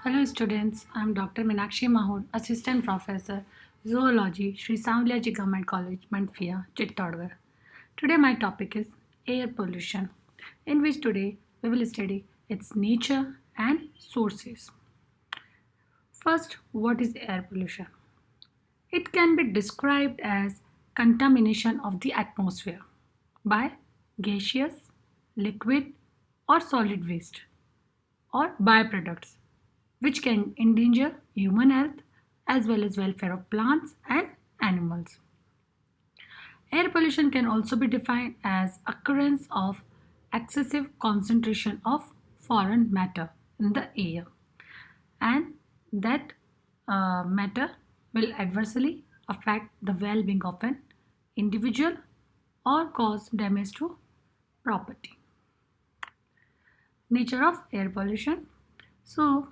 Hello students, I am Dr. Meenakshi Mahur, Assistant Professor, Zoology, Sri Savliaji Government College, Mandphia, Chittagong. Today my topic is air pollution, in which today we will study its nature and sources. First, what is air pollution? It can be described as contamination of the atmosphere by gaseous, liquid or solid waste or byproducts which can endanger human health as well as welfare of plants and animals. Air pollution can also be defined as occurrence of excessive concentration of foreign matter in the air, and that matter will adversely affect the well-being of an individual or cause damage to property. Nature of air pollution. So,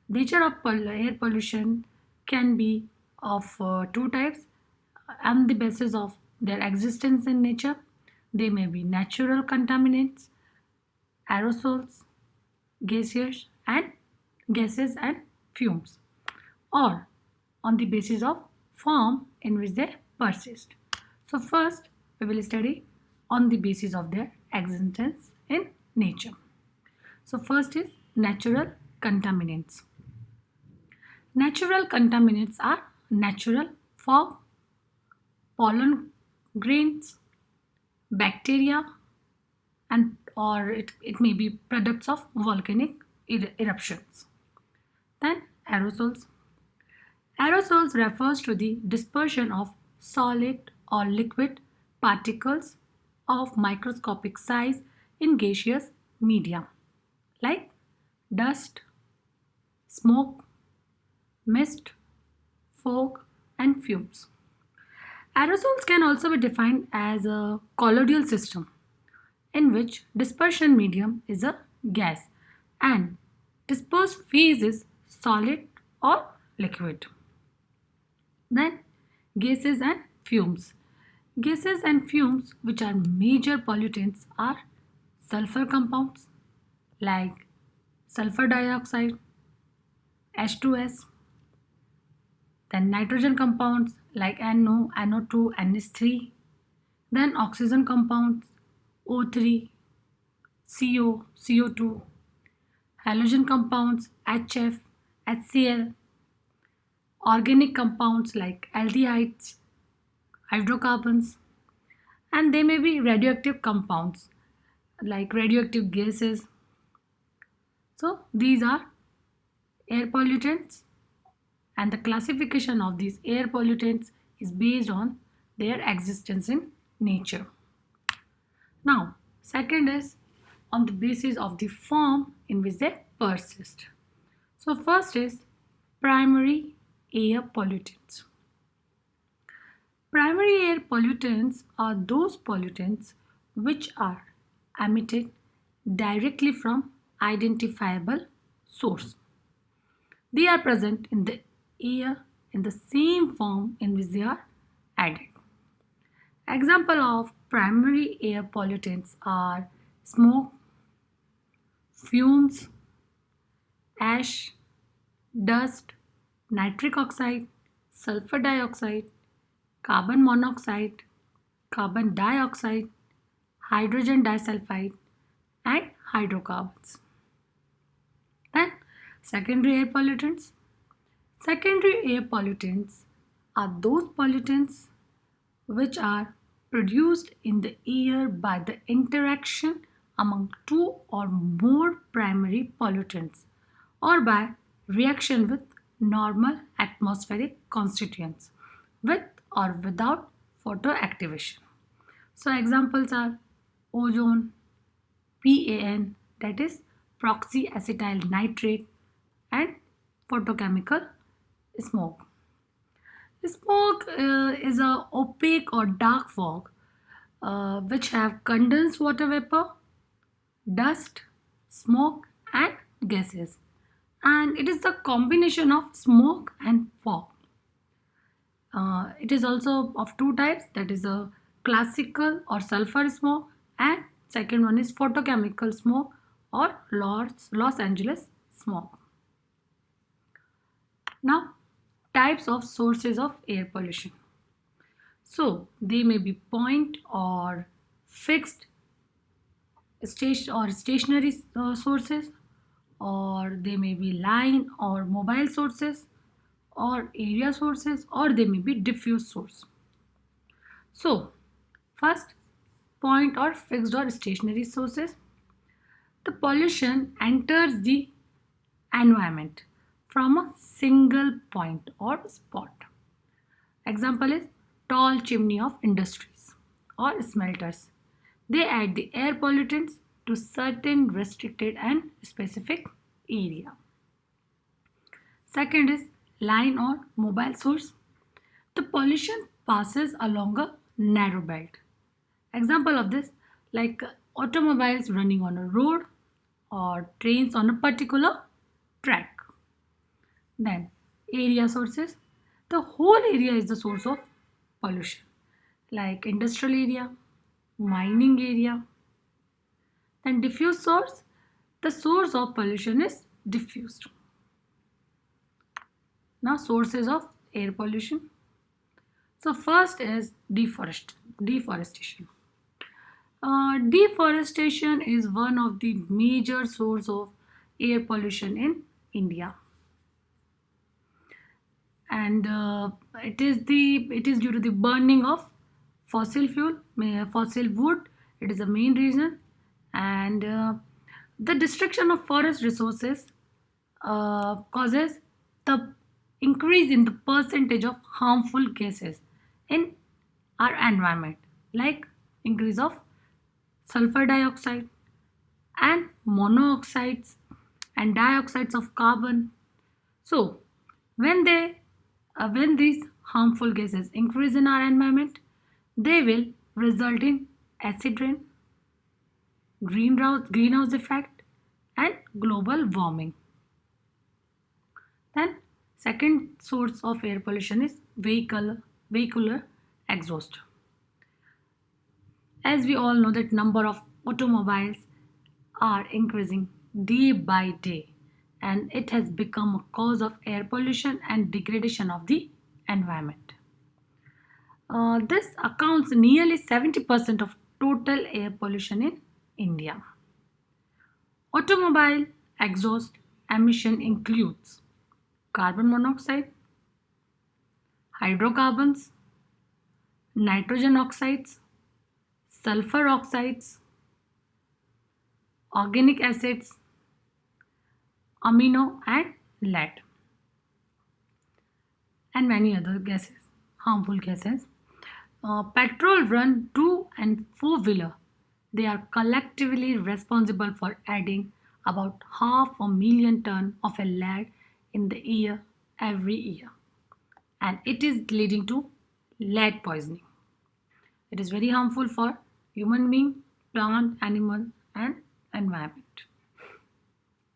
nature of air pollution can be of two types on the basis of their existence in nature. They may be natural contaminants, aerosols, gaseous and gases and fumes, or on the basis of form in which they persist. So first we will study on the basis of their existence in nature. So first is natural contaminants. Natural contaminants are natural fog, pollen grains, bacteria, and or it may be products of volcanic eruptions. Then aerosols. Aerosols refers to the dispersion of solid or liquid particles of microscopic size in gaseous media like dust, smoke, mist, fog, and fumes. Aerosols can also be defined as a colloidal system in which dispersion medium is a gas and dispersed phase is solid or liquid. Then gases and fumes. Gases and fumes, which are major pollutants, are sulfur compounds like sulfur dioxide, H2S, then nitrogen compounds like NO, NO2, NH3, then oxygen compounds O3, CO, CO2, halogen compounds HF, HCl, organic compounds like aldehydes, hydrocarbons, and they may be radioactive compounds like radioactive gases. So these are air pollutants, and the classification of these air pollutants is based on their existence in nature. Now, second is on the basis of the form in which they persist. So first is primary air pollutants. Primary air pollutants are those pollutants which are emitted directly from identifiable source. They are present in the air in the same form in which they are added. Example of primary air pollutants are smoke, fumes, ash, dust, nitric oxide, sulfur dioxide, carbon monoxide, carbon dioxide, hydrogen disulfide, and hydrocarbons. Then secondary air pollutants. Secondary air pollutants are those pollutants which are produced in the air by the interaction among two or more primary pollutants or by reaction with normal atmospheric constituents with or without photoactivation. So examples are ozone, PAN, that is peroxyacetyl nitrate, and photochemical smoke. Smoke is a opaque or dark fog which have condensed water vapor, dust, smoke, and gases. And it is the combination of smoke and fog. It is also of two types, that is a classical or sulfur smoke, and second one is photochemical smoke or Los Angeles smoke. Now, types of sources of air pollution. So, they may be point or fixed station or stationary sources, or they may be line or mobile sources, or area sources, or they may be diffuse source. So, first, point or fixed or stationary sources. The pollution enters the environment from a single point or spot. Example is tall chimney of industries or smelters. They add the air pollutants to certain restricted and specific area. Second is line or mobile source. The pollution passes along a narrow belt. Example of this like automobiles running on a road or trains on a particular track. Then area sources. The whole area is the source of pollution like industrial area, mining area. Then diffuse source. The source of pollution is diffused. Now sources of air pollution. So first is deforestation. Deforestation is one of the major source of air pollution in India, and it is due to the burning of fossil fuel, fossil wood. It is the main reason, and the destruction of forest resources causes the increase in the percentage of harmful gases in our environment, like increase of sulfur dioxide and monoxides and dioxides of carbon. So, when these harmful gases increase in our environment, they will result in acid rain, greenhouse effect, and global warming. Then, second source of air pollution is vehicular exhaust. As we all know that number of automobiles are increasing day by day, and it has become a cause of air pollution and degradation of the environment. This accounts nearly 70% of total air pollution in India. Automobile exhaust emission includes carbon monoxide, hydrocarbons, nitrogen oxides, sulfur oxides, organic acids, amino and lead, and many other gases, harmful gases. Petrol run two and four wheeler. They are collectively responsible for adding about half a million ton of a lead in the air every year, and it is leading to lead poisoning. It is very harmful for human being, plant, animal, and environment.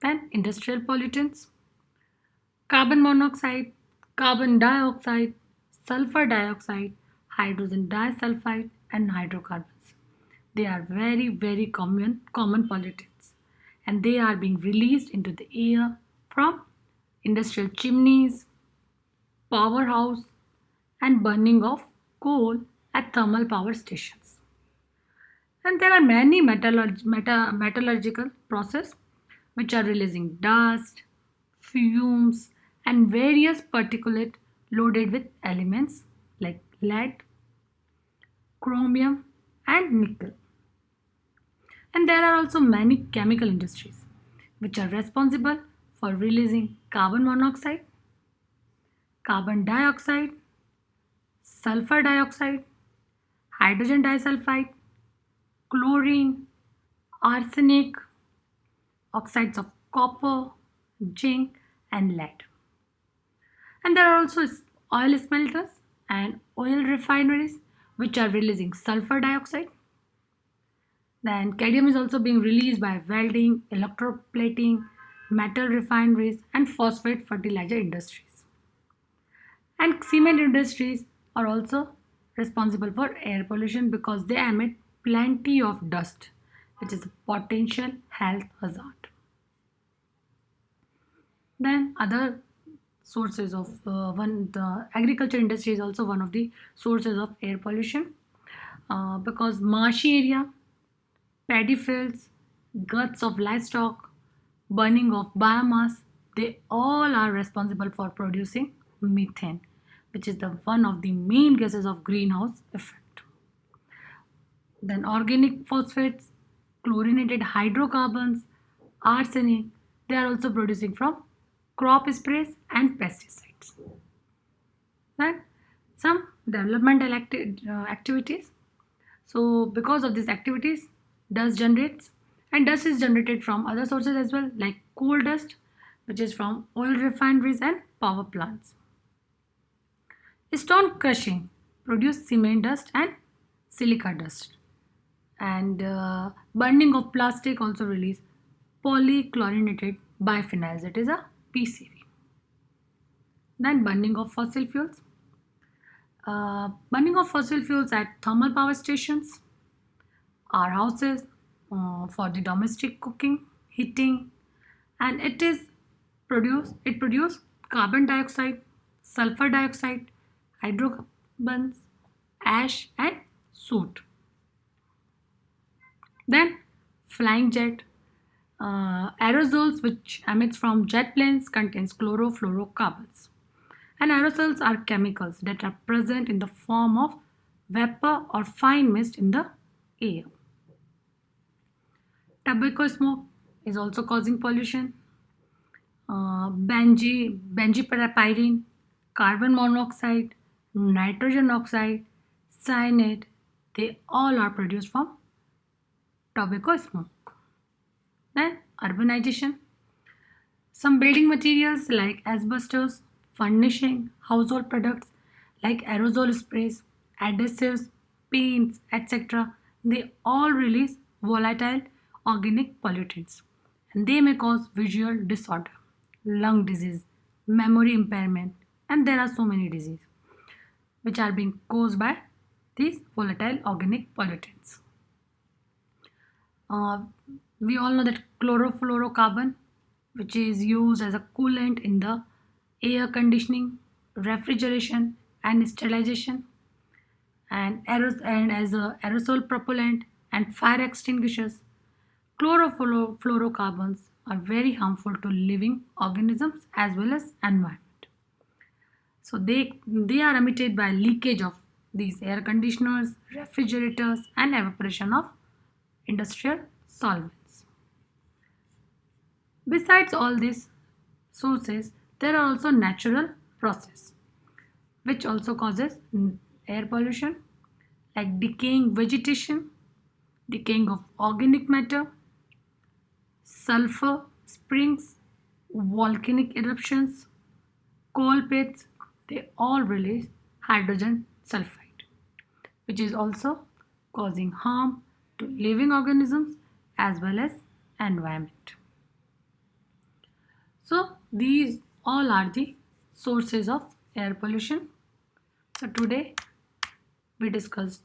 Then industrial pollutants, carbon monoxide, carbon dioxide, sulfur dioxide, hydrogen disulfide, and hydrocarbons. They are very common pollutants, and they are being released into the air from industrial chimneys, powerhouse, and burning of coal at thermal power stations. And there are many metallurgical processes which are releasing dust, fumes, and various particulate loaded with elements like lead, chromium, and nickel. And there are also many chemical industries which are responsible for releasing carbon monoxide, carbon dioxide, sulfur dioxide, hydrogen disulfide, chlorine, arsenic, oxides of copper, zinc, and lead. And there are also oil smelters and oil refineries which are releasing sulfur dioxide. Then cadmium is also being released by welding, electroplating, metal refineries, and phosphate fertilizer industries. And cement industries are also responsible for air pollution because they emit plenty of dust, which is a potential health hazard. Then other sources of the agriculture industry is also one of the sources of air pollution, because marshy area, paddy fields, guts of livestock, burning of biomass, they all are responsible for producing methane, which is the one of the main gases of greenhouse effect. Then organic phosphates, chlorinated hydrocarbons, arsenic, they are also producing from crop sprays and pesticides. Then some developmental activities. So because of these activities, dust generates, and dust is generated from other sources as well, like coal dust, which is from oil refineries and power plants. Stone crushing produce cement dust and silica dust, and burning of plastic also release polychlorinated biphenyls, it is a PCB. Then burning of fossil fuels at thermal power stations, our houses, for the domestic cooking, heating, and it produce carbon dioxide, sulfur dioxide, hydrocarbons, ash, and soot. Then flying jet, aerosols which emits from jet planes contains chlorofluorocarbons. And aerosols are chemicals that are present in the form of vapor or fine mist in the air. Tobacco smoke is also causing pollution. Benzopyrene, carbon monoxide, nitrogen oxide, cyanide, they all are produced from tobacco smoke. Then urbanization. Some building materials like asbestos, furnishing, household products like aerosol sprays, adhesives, paints, etc., they all release volatile organic pollutants, and they may cause visual disorder, lung disease, memory impairment, and there are so many diseases which are being caused by these volatile organic pollutants. Uh, we all know that chlorofluorocarbon, which is used as a coolant in the air conditioning, refrigeration, and sterilization, and as a aerosol propellant and fire extinguishers. Chlorofluorocarbons are very harmful to living organisms as well as environment. So they are emitted by leakage of these air conditioners, refrigerators, and evaporation of industrial solvents. Besides all these sources, there are also natural processes which also causes air pollution, like decaying vegetation, decaying of organic matter, sulfur springs, volcanic eruptions, coal pits, they all release hydrogen sulfide, which is also causing harm to living organisms as well as environment. So these all are the sources of air pollution. So today we discussed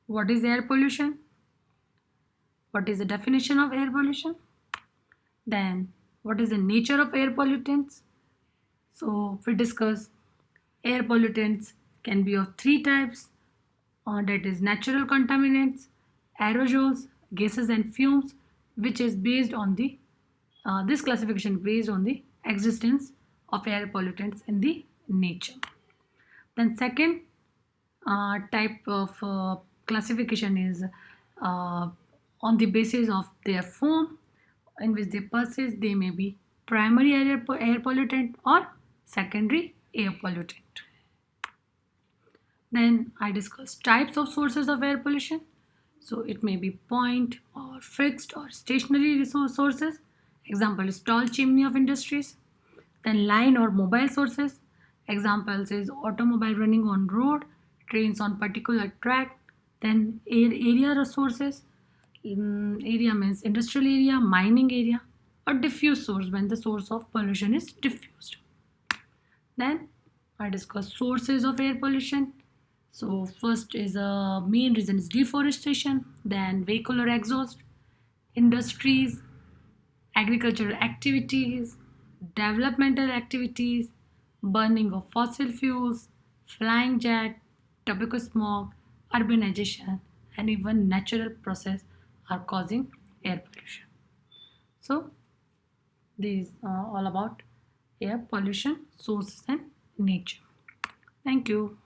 what is air pollution, what is the definition of air pollution, then what is the nature of air pollutants. So we discussed air pollutants can be of three types, that is natural contaminants, aerosols, gases and fumes, which is based on the this classification based on the existence of air pollutants in the nature. Then second type of classification is on the basis of their form in which they persist. They may be primary air pollutant or secondary air pollutant. Then I discussed types of sources of air pollution. So it may be point or fixed or stationary resource sources. Example is tall chimney of industries. Then line or mobile sources. Examples is automobile running on road, trains on particular track. Then area resources. Area means industrial area, mining area, or diffuse source when the source of pollution is diffused. Then I discuss sources of air pollution. So first is a main reason is deforestation, then vehicular exhaust, industries, agricultural activities, developmental activities, burning of fossil fuels, flying jet, tobacco smoke, urbanization, and even natural process are causing air pollution. So, these are all about air pollution sources and nature. Thank you.